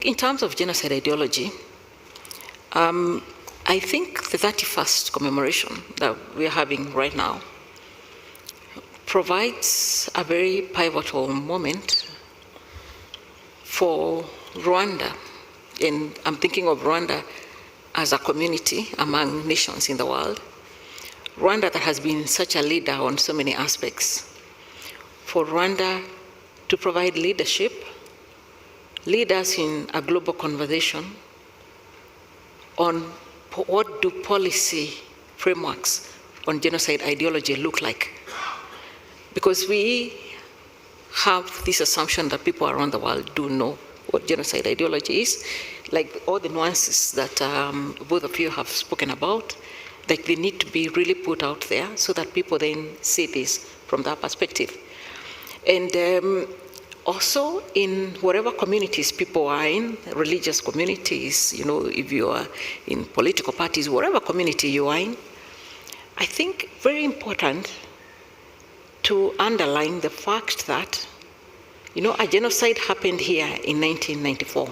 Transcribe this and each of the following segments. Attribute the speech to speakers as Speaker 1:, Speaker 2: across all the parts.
Speaker 1: In terms of genocide ideology, I think the 31st commemoration that we're having right now provides a very pivotal moment for Rwanda. And I'm thinking of Rwanda as a community among nations in the world. Rwanda that has been such a leader on so many aspects. For Rwanda to provide leadership, lead us in a global conversation on what do policy frameworks on genocide ideology look like. Because we have this assumption that people around the world do know what genocide ideology is, like all the nuances that both of you have spoken about, like they need to be really put out there so that people then see this from that perspective. And also in whatever communities people are in, religious communities, you know, if you are in political parties, whatever community you are in, I think very important to underline the fact that, you know, a genocide happened here in 1994,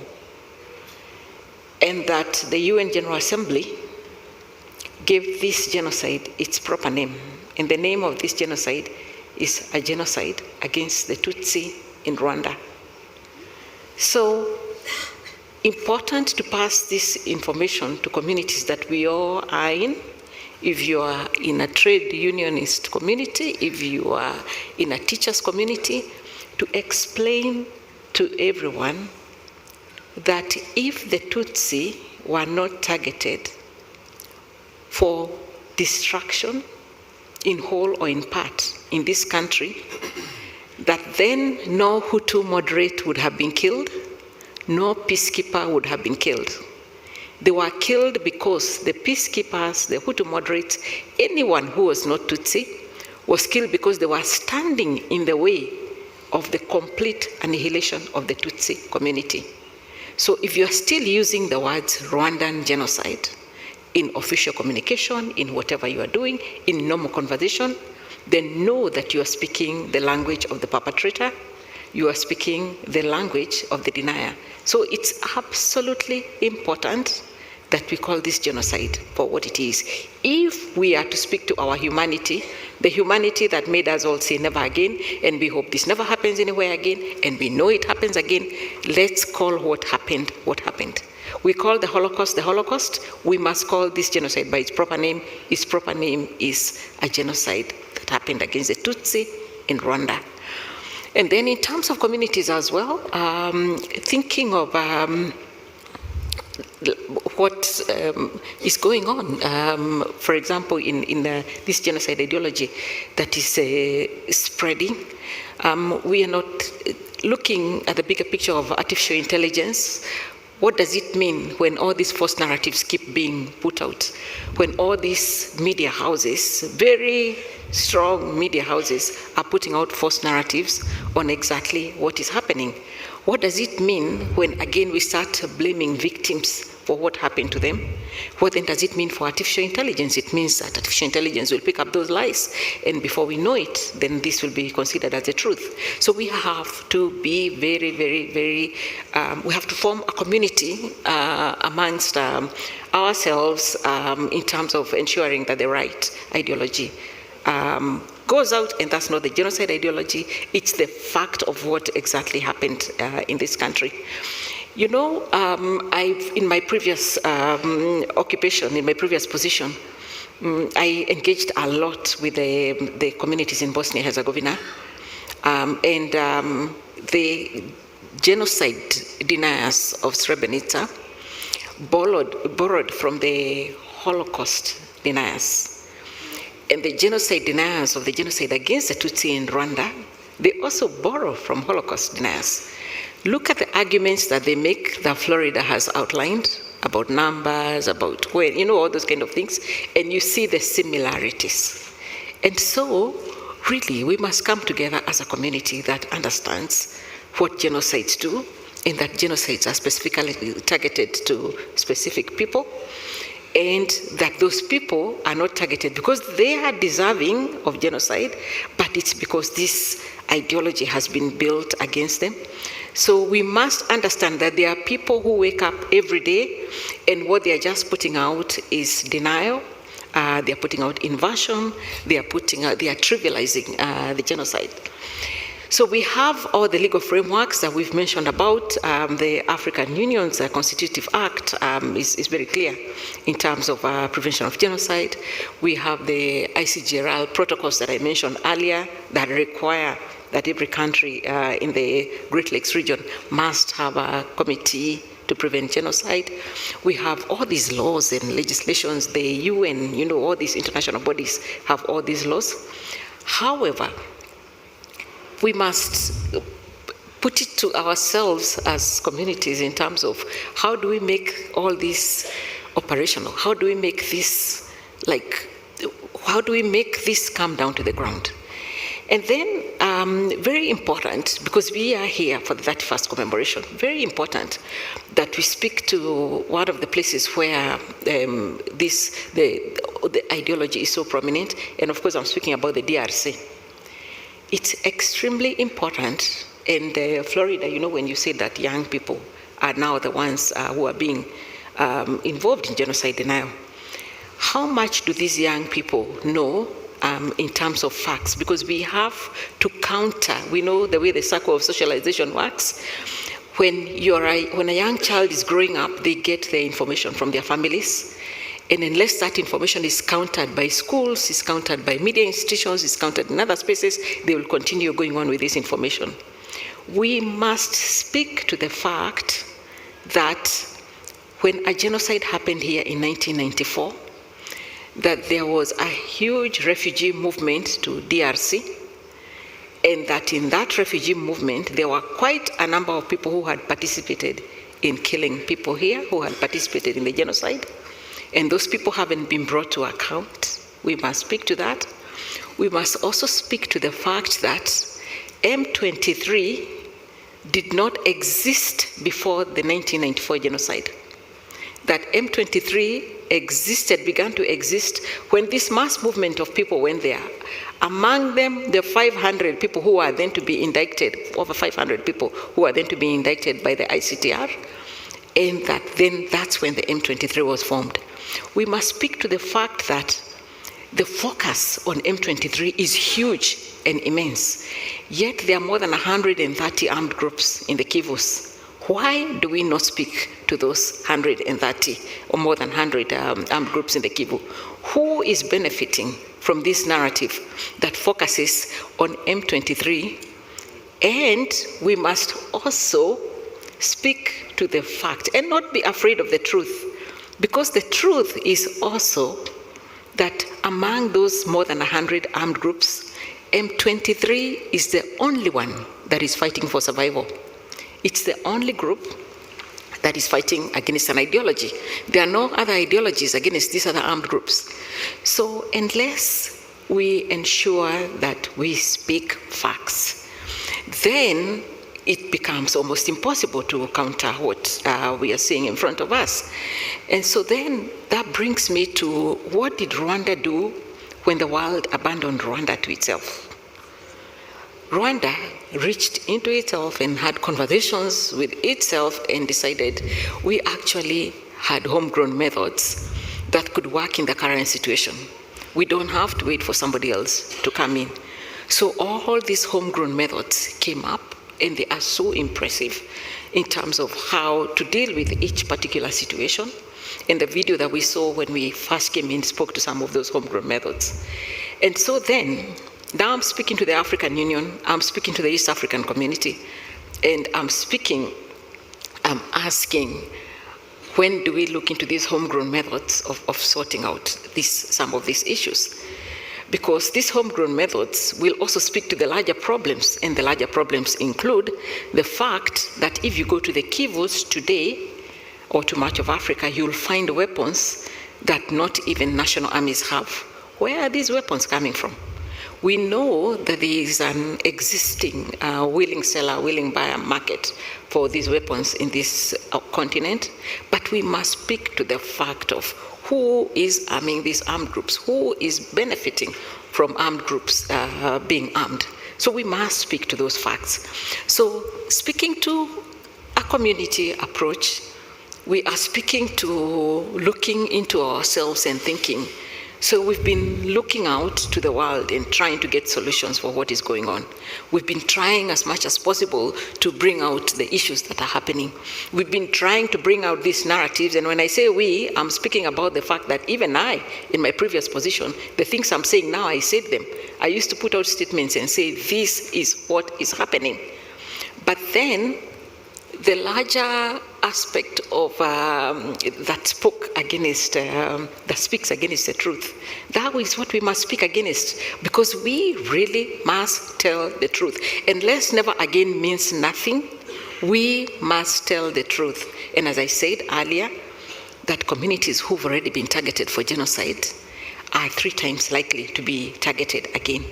Speaker 1: and that the UN General Assembly gave this genocide its proper name. And the name of this genocide is a genocide against the Tutsi in Rwanda. So important to pass this information to communities that we all are in. If you are in a trade unionist community, if you are in a teacher's community, to explain to everyone that if the Tutsi were not targeted for destruction in whole or in part in this country, that then no Hutu moderate would have been killed, no peacekeeper would have been killed. They were killed because the peacekeepers, the Hutu moderates, anyone who was not Tutsi, was killed because they were standing in the way of the complete annihilation of the Tutsi community. So if you're still using the words Rwandan genocide in official communication, in whatever you are doing, in normal conversation, then know that you are speaking the language of the perpetrator, you are speaking the language of the denier. So it's absolutely important that we call this genocide for what it is. If we are to speak to our humanity, the humanity that made us all say never again, and we hope this never happens anywhere again, and we know it happens again, let's call what happened, what happened. We call the Holocaust, we must call this genocide by its proper name. Its proper name is a genocide that happened against the Tutsi in Rwanda. And then in terms of communities as well, thinking of what is going on, for example, in this genocide ideology that is spreading, we are not looking at the bigger picture of artificial intelligence. What does it mean when all these false narratives keep being put out? When all these media houses, very strong media houses, are putting out false narratives on exactly what is happening? What does it mean when, again, we start blaming victims for what happened to them? What then does it mean for artificial intelligence? It means that artificial intelligence will pick up those lies, and before we know it, then this will be considered as the truth. So we have to be very, very, very, we have to form a community amongst ourselves in terms of ensuring that the right ideology goes out, and that's not the genocide ideology, it's the fact of what exactly happened in this country. You know, in my previous occupation, in my previous position, I engaged a lot with the communities in Bosnia-Herzegovina, and the genocide deniers of Srebrenica borrowed from the Holocaust deniers. And the genocide deniers of the genocide against the Tutsi in Rwanda, they also borrow from Holocaust deniers. Look at the arguments that they make that Florida has outlined about numbers, about when, you know, all those kind of things, and you see the similarities. And so, really, we must come together as a community that understands what genocides do, and that genocides are specifically targeted to specific people, and that those people are not targeted because they are deserving of genocide, but it's because this ideology has been built against them. So we must understand that there are people who wake up every day and what they are just putting out is denial. They are putting out inversion. They are trivializing the genocide. So we have all the legal frameworks that we've mentioned about. The African Union's Constitutive Act is very clear in terms of prevention of genocide. We have the ICGLR protocols that I mentioned earlier that require that every country in the Great Lakes region must have a committee to prevent genocide. We have all these laws and legislations, the UN, all these international bodies have all these laws. However, we must put it to ourselves as communities in terms of how do we make all this operational? How do we make this, how do we make this come down to the ground? And then, very important, because we are here for the 31st commemoration, very important that we speak to one of the places where the ideology is so prominent, and of course I'm speaking about the DRC. It's extremely important, and Florida, when you say that young people are now the ones who are being involved in genocide denial, how much do these young people know in terms of facts? Because we have to counter, we know the way the circle of socialization works. When a young child is growing up, they get their information from their families. And unless that information is countered by schools, is countered by media institutions, is countered in other spaces, they will continue going on with this information. We must speak to the fact that when a genocide happened here in 1994, that there was a huge refugee movement to DRC, and that in that refugee movement, there were quite a number of people who had participated in killing people here, who had participated in the genocide. And those people haven't been brought to account. We must speak to that. We must also speak to the fact that M23 did not exist before the 1994 genocide. That M23 began to exist when this mass movement of people went there. Among them, the 500 people who are then to be indicted, over 500 people who are then to be indicted by the ICTR, and that's when the M23 was formed. We must speak to the fact that the focus on M23 is huge and immense, yet there are more than 130 armed groups in the Kivus. Why do we not speak to those 130 or more than 100 armed groups in the Kivu? Who is benefiting from this narrative that focuses on M23? And we must also speak to the fact and not be afraid of the truth, because the truth is also that among those more than 100 armed groups, M23 is the only one that is fighting for survival. It's the only group that is fighting against an ideology. There are no other ideologies against these other armed groups. So unless we ensure that we speak facts, then it becomes almost impossible to counter what we are seeing in front of us. And so then that brings me to, what did Rwanda do when the world abandoned Rwanda to itself? Rwanda reached into itself and had conversations with itself and decided we actually had homegrown methods that could work in the current situation. We don't have to wait for somebody else to come in. So all these homegrown methods came up, and they are so impressive in terms of how to deal with each particular situation. And the video that we saw when we first came in spoke to some of those homegrown methods. And so then, now I'm speaking to the African Union, I'm speaking to the East African community, and I'm asking, when do we look into these homegrown methods of sorting out some of these issues? Because these homegrown methods will also speak to the larger problems, and the larger problems include the fact that if you go to the Kivus today, or to much of Africa, you'll find weapons that not even national armies have. Where are these weapons coming from? We know that there is an existing willing seller, willing buyer market for these weapons in this continent, but we must speak to the fact of who is arming these armed groups, who is benefiting from armed groups being armed. So we must speak to those facts. So speaking to a community approach, we are speaking to looking into ourselves and thinking. So we've been looking out to the world and trying to get solutions for what is going on. We've been trying as much as possible to bring out the issues that are happening. We've been trying to bring out these narratives, and when I say we, I'm speaking about the fact that even I, in my previous position, the things I'm saying now, I said them. I used to put out statements and say, this is what is happening. But then, the larger aspect of that speaks against the truth, that is what we must speak against, because we really must tell the truth. And let's never again means nothing. We must tell the truth. And as I said earlier, that communities who've already been targeted for genocide are 3 times likely to be targeted again.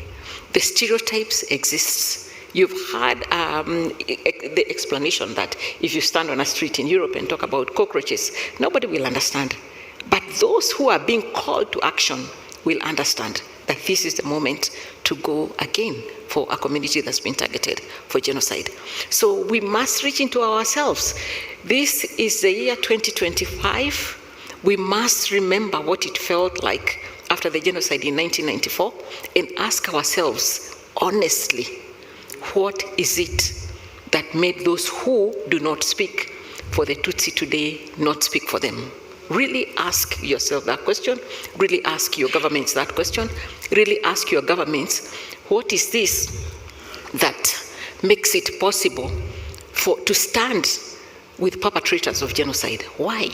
Speaker 1: The stereotypes exist. You've heard the explanation that if you stand on a street in Europe and talk about cockroaches, nobody will understand. But those who are being called to action will understand that this is the moment to go again for a community that's been targeted for genocide. So we must reach into ourselves. This is the year 2025. We must remember what it felt like after the genocide in 1994 and ask ourselves honestly, what is it that made those who do not speak for the Tutsi today not speak for them? Really ask yourself that question. Really ask your governments that question. Really ask your governments, what is this that makes it possible to stand with perpetrators of genocide? Why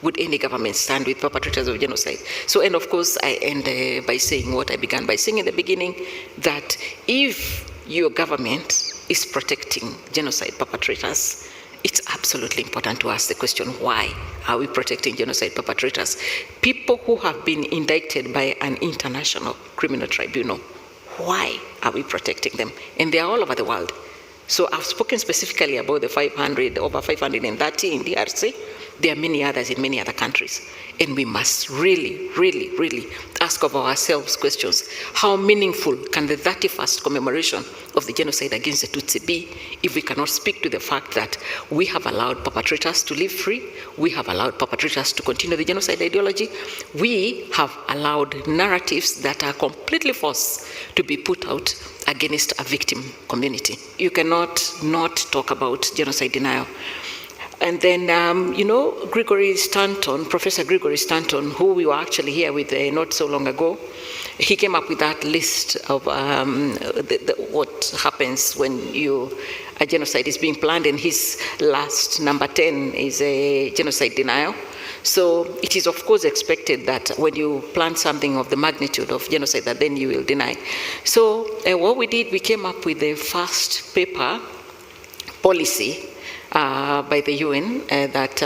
Speaker 1: would any government stand with perpetrators of genocide? So, and of course, I end by saying what I began by saying in the beginning, that if your government is protecting genocide perpetrators, it's absolutely important to ask the question, why are we protecting genocide perpetrators? People who have been indicted by an international criminal tribunal, why are we protecting them? And they are all over the world. So I've spoken specifically about the over 530 in DRC. There are many others in many other countries. And we must really, really, really ask of ourselves questions. How meaningful can the 31st commemoration of the genocide against the Tutsi be if we cannot speak to the fact that we have allowed perpetrators to live free, we have allowed perpetrators to continue the genocide ideology, we have allowed narratives that are completely false to be put out against a victim community. You cannot not talk about genocide denial. And then, Professor Gregory Stanton, who we were actually here with not so long ago, he came up with that list of what happens when a genocide is being planned, and his last, number 10, is a genocide denial. So it is, of course, expected that when you plan something of the magnitude of genocide, that then you will deny. So what we did, we came up with the first paper policy by the UN that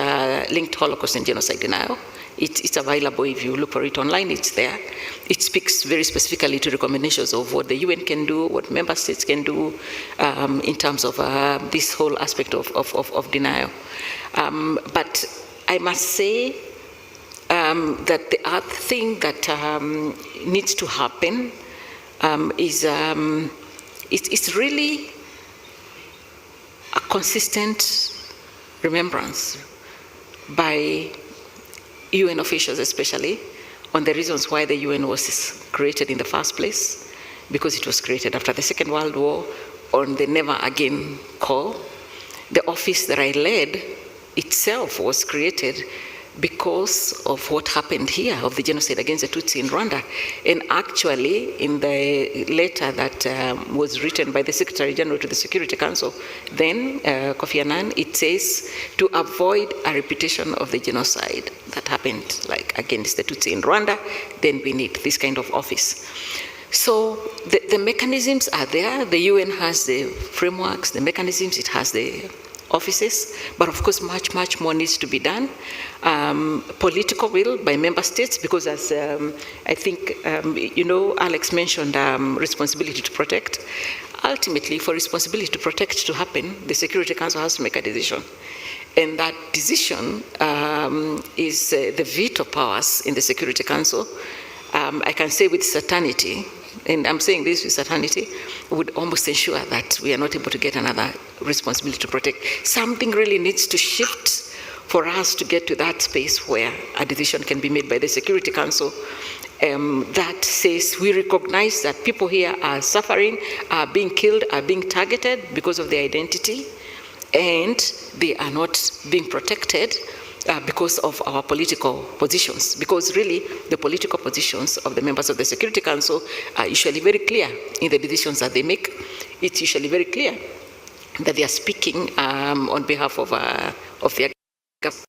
Speaker 1: linked Holocaust and genocide denial. It's available. If you look for it online, it's there. It speaks very specifically to recommendations of what the UN can do, what member states can do in terms of this whole aspect of denial. But I must say that the other thing that needs to happen is it's really a consistent remembrance by UN officials especially on the reasons why the UN was created in the first place, because it was created after the Second World War on the never again call. The office that I led itself was created because of what happened here, of the genocide against the Tutsi in Rwanda. And actually, in the letter that was written by the Secretary General to the Security Council, then Kofi Annan, it says, to avoid a repetition of the genocide that happened against the Tutsi in Rwanda, then we need this kind of office. So the mechanisms are there. The UN has the frameworks, the mechanisms, it has the offices, but of course much, much more needs to be done. Political will by member states, because as I think, Alex mentioned responsibility to protect. Ultimately, for responsibility to protect to happen, the Security Council has to make a decision. And that decision is the veto powers in the Security Council. I can say with certainty and I'm saying this with certainty, would almost ensure that we are not able to get another responsibility to protect. Something really needs to shift for us to get to that space where a decision can be made by the Security Council that says we recognize that people here are suffering, are being killed, are being targeted because of their identity, and they are not being protected because of our political positions. Because really, the political positions of the members of the Security Council are usually very clear in the decisions that they make. It's usually very clear that they are speaking on behalf of their government.